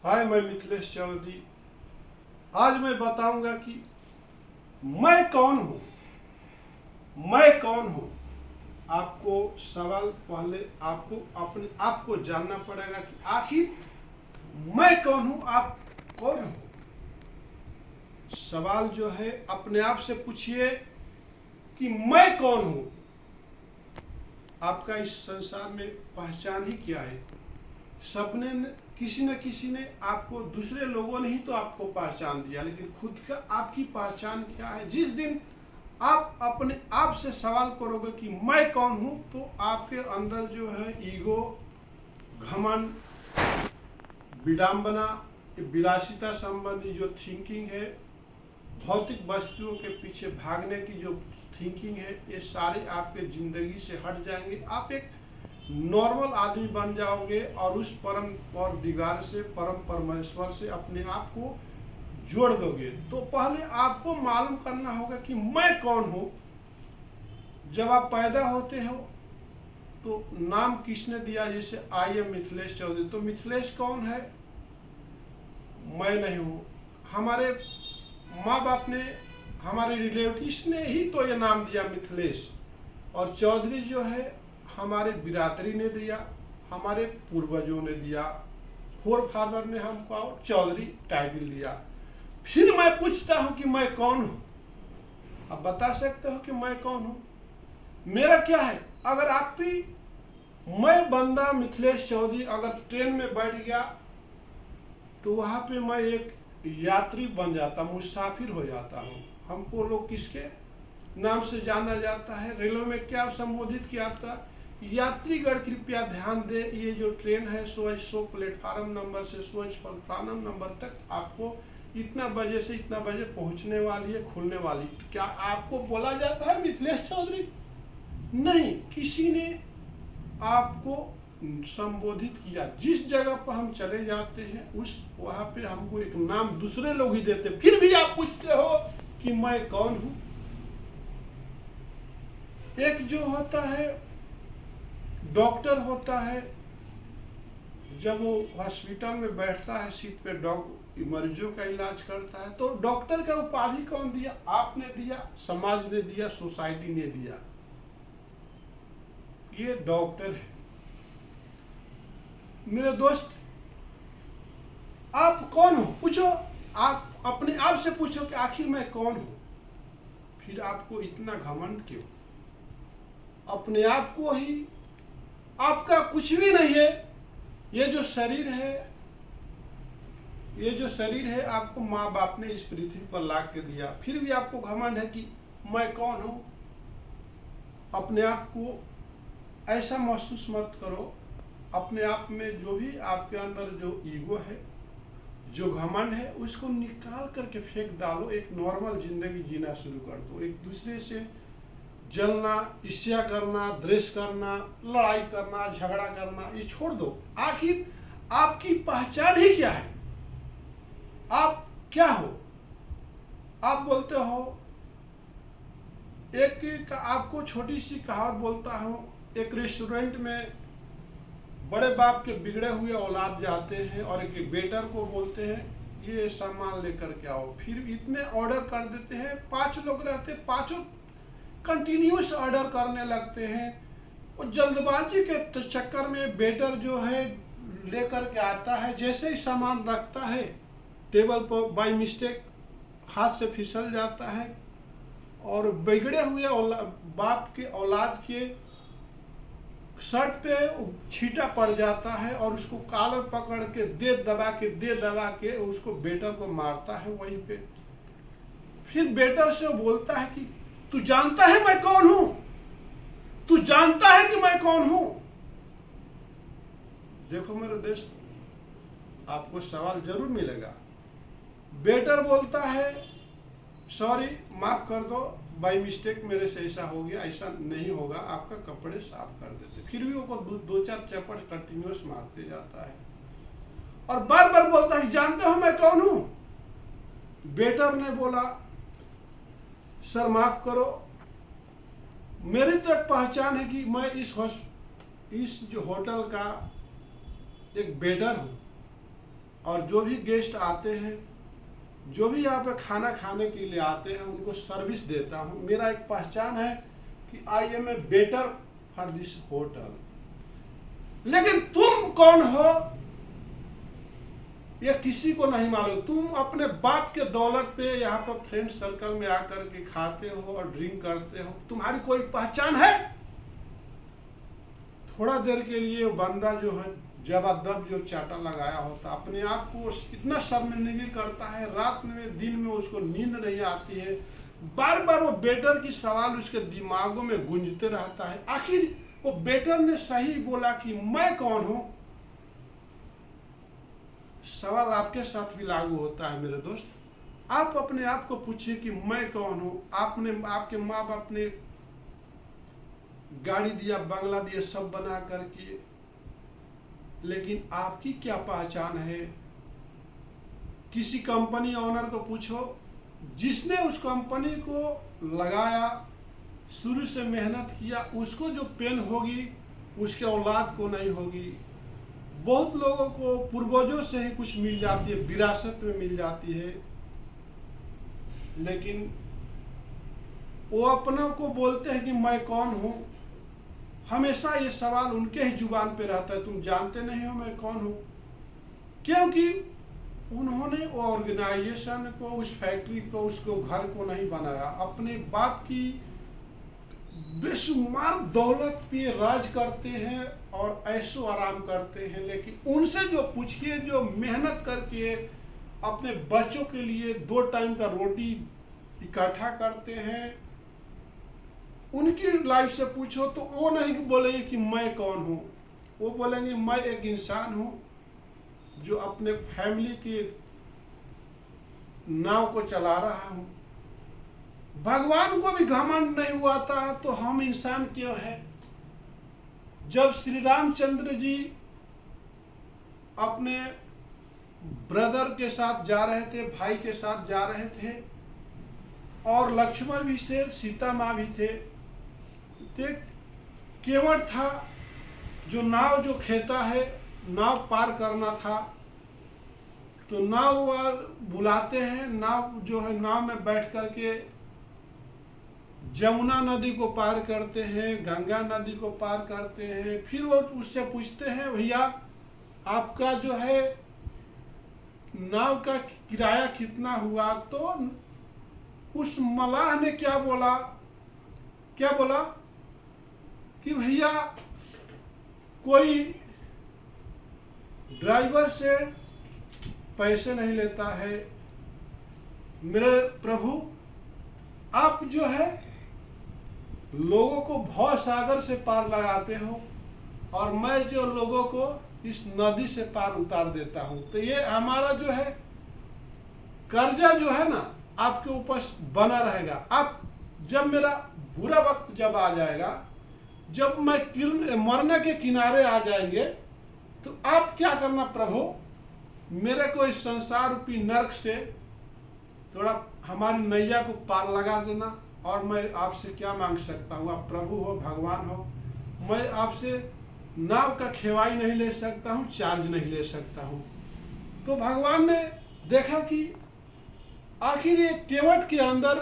हाय, मैं मिथिलेश चौधरी। आज मैं बताऊंगा कि मैं कौन हूँ। मैं कौन हूँ। आपको सवाल पहले आपको अपने आप को जानना पड़ेगा कि आखिर मैं कौन हूँ, आप कौन हो। सवाल जो है अपने आप से पूछिए कि मैं कौन हूँ। आपका इस संसार में पहचान ही क्या है। सपने किसी न किसी ने आपको, दूसरे लोगों ने ही तो आपको पहचान दिया, लेकिन खुद का आपकी पहचान क्या है। जिस दिन आप अपने आप से सवाल करोगे कि मैं कौन हूँ, तो आपके अंदर जो है ईगो, घमंड, विडंबना, विलासिता संबंधी जो थिंकिंग है, भौतिक वस्तुओं के पीछे भागने की जो थिंकिंग है, ये सारे आपके जिंदगी से हट जाएंगे। आप एक नॉर्मल आदमी बन जाओगे और उस परम परदिगार से, परम परमेश्वर से अपने आप को जोड़ दोगे। तो पहले आपको मालूम करना होगा कि मैं कौन हूँ। जब आप पैदा होते हो तो नाम किसने दिया, जैसे आई एम मिथिलेश चौधरी, तो मिथिलेश कौन है? मैं नहीं हूँ। हमारे माँ बाप ने, हमारे रिलेटिव्स ने ही तो ये नाम दिया मिथिलेश। और चौधरी जो है हमारे बिरादरी ने दिया, हमारे पूर्वजों ने दिया, फोर फादर ने हमको चौधरी टाइटल दिया। फिर मैं पूछता हूँ कि मैं कौन हूँ। अब बता सकते हो कि मैं कौन हूँ, मेरा क्या है। अगर आप भी, मैं बंदा मिथिलेश चौधरी अगर ट्रेन में बैठ गया तो वहाँ पे मैं एक यात्री बन जाता, मुसाफिर हो जाता हूँ। हमको लोग किसके नाम से जाना जाता है, रेलवे में क्या संबोधित किया जाता, यात्रीगण कृपया ध्यान दे, ये जो ट्रेन है सो प्लेटफार्म नंबर से सो प्लेटफार्म नंबर तक आपको इतना बजे से इतना बजे पहुंचने वाली है, खुलने वाली। क्या आपको बोला जाता है मिथिलेश चौधरी? नहीं, किसी ने आपको संबोधित किया। जिस जगह पर हम चले जाते हैं उस वहां पे हमको एक नाम दूसरे लोग ही देते, फिर भी आप पूछते हो कि मैं कौन हूं। एक जो होता है डॉक्टर होता है, जब वो हॉस्पिटल में बैठता है सीट पे, मरीजों का इलाज करता है, तो डॉक्टर का उपाधि कौन दिया? आपने दिया, समाज ने दिया, सोसाइटी ने दिया। ये डॉक्टर है। मेरे दोस्त, आप कौन हो? पूछो, आप अपने आप से पूछो कि आखिर मैं कौन हूं। फिर आपको इतना घमंड क्यों अपने आप को ही? आपका कुछ भी नहीं है। ये जो शरीर है, ये जो शरीर है आपको माँ बाप ने इस पृथ्वी पर ला के दिया, फिर भी आपको घमंड है कि मैं कौन हूं। अपने आप को ऐसा महसूस मत करो। अपने आप में जो भी आपके अंदर जो ईगो है, जो घमंड है, उसको निकाल करके फेंक डालो। एक नॉर्मल जिंदगी जीना शुरू कर दो। एक दूसरे से जलना, ईर्ष्या करना, द्वेष करना, लड़ाई करना, झगड़ा करना, ये छोड़ दो। आखिर आपकी पहचान ही क्या है? आप क्या हो? आप बोलते हो, एक आपको छोटी सी कहावत बोलता हूँ। एक रेस्टोरेंट में बड़े बाप के बिगड़े हुए औलाद जाते हैं और एक वेटर को बोलते हैं ये सामान लेकर के आओ। फिर इतने ऑर्डर कर देते हैं, 5 लोग रहते, पांचों कंटिन्यूस ऑर्डर करने लगते हैं। वो जल्दबाजी के चक्कर में वेटर जो है लेकर के आता है, जैसे ही सामान रखता है टेबल पर, बाय मिस्टेक हाथ से फिसल जाता है और बिगड़े हुए बाप के औलाद के शर्ट पे छींटा पड़ जाता है और उसको कॉलर पकड़ के दे दबा के उसको वेटर को मारता है वहीं पे। फिर वेटर से बोलता है कि तू जानता है मैं कौन हूं? तू जानता है कि मैं कौन हूं? देखो मेरे दोस्त, आपको सवाल जरूर मिलेगा। वेटर बोलता है सॉरी, माफ कर दो, बाय मिस्टेक मेरे से ऐसा हो गया, ऐसा नहीं होगा, आपका कपड़े साफ कर देते। फिर भी वो 2-4 चपड़ कंटिन्यूस मारते जाता है और बार बार बोलता है जानते हो मैं कौन हूं? वेटर ने बोला सर माफ करो, मेरी तो एक पहचान है कि मैं इस जो होटल का एक वेटर हूं। और जो भी गेस्ट आते हैं, जो भी यहाँ पे खाना खाने के लिए आते हैं, उनको सर्विस देता हूँ। मेरा एक पहचान है कि I am a better for this hotel. लेकिन तुम कौन हो ये किसी को नहीं मालूम। तुम अपने बाप के दौलत पे यहाँ पर फ्रेंड सर्कल में आकर के खाते हो और ड्रिंक करते हो। तुम्हारी कोई पहचान है? थोड़ा देर के लिए बंदा जो है जबरदस्त जो चाटा लगाया होता, अपने आप को इतना शर्मिंदगी करता है, रात में दिन में उसको नींद नहीं आती है, बार बार वो बेटर की सवाल उसके दिमागों में गूंजते रहता है। आखिर वो बेटर ने सही बोला कि मैं कौन हूं? सवाल आपके साथ भी लागू होता है मेरे दोस्त। आप अपने आप को पूछिए कि मैं कौन हूं। आपके माँ बाप ने गाड़ी दिया, बंगला दिया, सब बना करके, लेकिन आपकी क्या पहचान है? किसी कंपनी ओनर को पूछो, जिसने उस कंपनी को लगाया, शुरू से मेहनत किया, उसको जो पेन होगी उसके औलाद को नहीं होगी। बहुत लोगों को पूर्वजों से ही कुछ मिल जाती है, विरासत में मिल जाती है, लेकिन वो अपनों को बोलते हैं कि मैं कौन हूं। हमेशा ये सवाल उनके ही जुबान पे रहता है, तुम जानते नहीं हो मैं कौन हूं। क्योंकि उन्होंने वो ऑर्गेनाइजेशन को, उस फैक्ट्री को, उसको घर को नहीं बनाया। अपने बाप की बेशुमार दौलत पे राज करते हैं और ऐशो आराम करते हैं। लेकिन उनसे जो पूछिए, जो मेहनत करके अपने बच्चों के लिए 2 टाइम का रोटी इकट्ठा करते हैं, उनकी लाइफ से पूछो तो वो नहीं बोलेंगे कि मैं कौन हूँ। वो बोलेंगे मैं एक इंसान हूँ जो अपने फैमिली की नाव को चला रहा हूँ। भगवान को भी घमंड नहीं हुआ था तो हम इंसान क्यों हैं? जब श्री रामचंद्र जी अपने ब्रदर के साथ जा रहे थे, भाई के साथ जा रहे थे, और लक्ष्मण भी थे, सीता माँ भी थे, केवट था जो नाव जो खेता है, नाव पार करना था, तो नाव बुलाते हैं, नाव जो है नाव में बैठ करके जमुना नदी को पार करते हैं, गंगा नदी को पार करते हैं। फिर वो उससे पूछते हैं भैया आपका जो है नाव का किराया कितना हुआ? तो उस मलाह ने क्या बोला कि भैया कोई ड्राइवर से पैसे नहीं लेता है, मेरे प्रभु आप जो है लोगों को भव सागर से पार लगाते हो और मैं जो लोगों को इस नदी से पार उतार देता हूं। तो ये हमारा जो है कर्जा जो है ना आपके ऊपर बना रहेगा। आप जब मेरा बुरा वक्त जब आ जाएगा, जब मैं मरने के किनारे आ जाएंगे, तो आप क्या करना प्रभु, मेरे को इस संसार रूपी नर्क से थोड़ा हमारी नैया को पार लगा देना। और मैं आपसे क्या मांग सकता हूँ? आप प्रभु हो, भगवान हो, मैं आपसे नाव का खेवाई नहीं ले सकता हूँ, चार्ज नहीं ले सकता हूँ। तो भगवान ने देखा कि आखिर ये केवट के अंदर,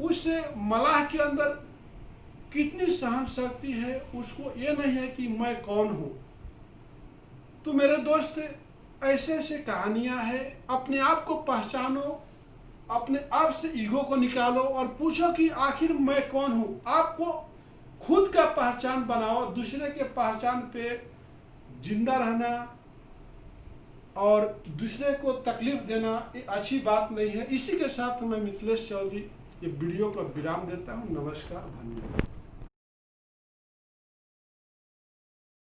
उस मलाह के अंदर कितनी सहन शक्ति है, उसको ये नहीं है कि मैं कौन हूँ। तो मेरे दोस्त ऐसे ऐसे कहानियाँ हैं। अपने आप को पहचानो, अपने आप से ईगो को निकालो और पूछो कि आखिर मैं कौन हूँ। आपको खुद का पहचान बनाओ। दूसरे के पहचान पे जिंदा रहना और दूसरे को तकलीफ देना ये अच्छी बात नहीं है। इसी के साथ मैं मिथिलेश चौधरी ये वीडियो को विराम देता हूँ। नमस्कार, धन्यवाद।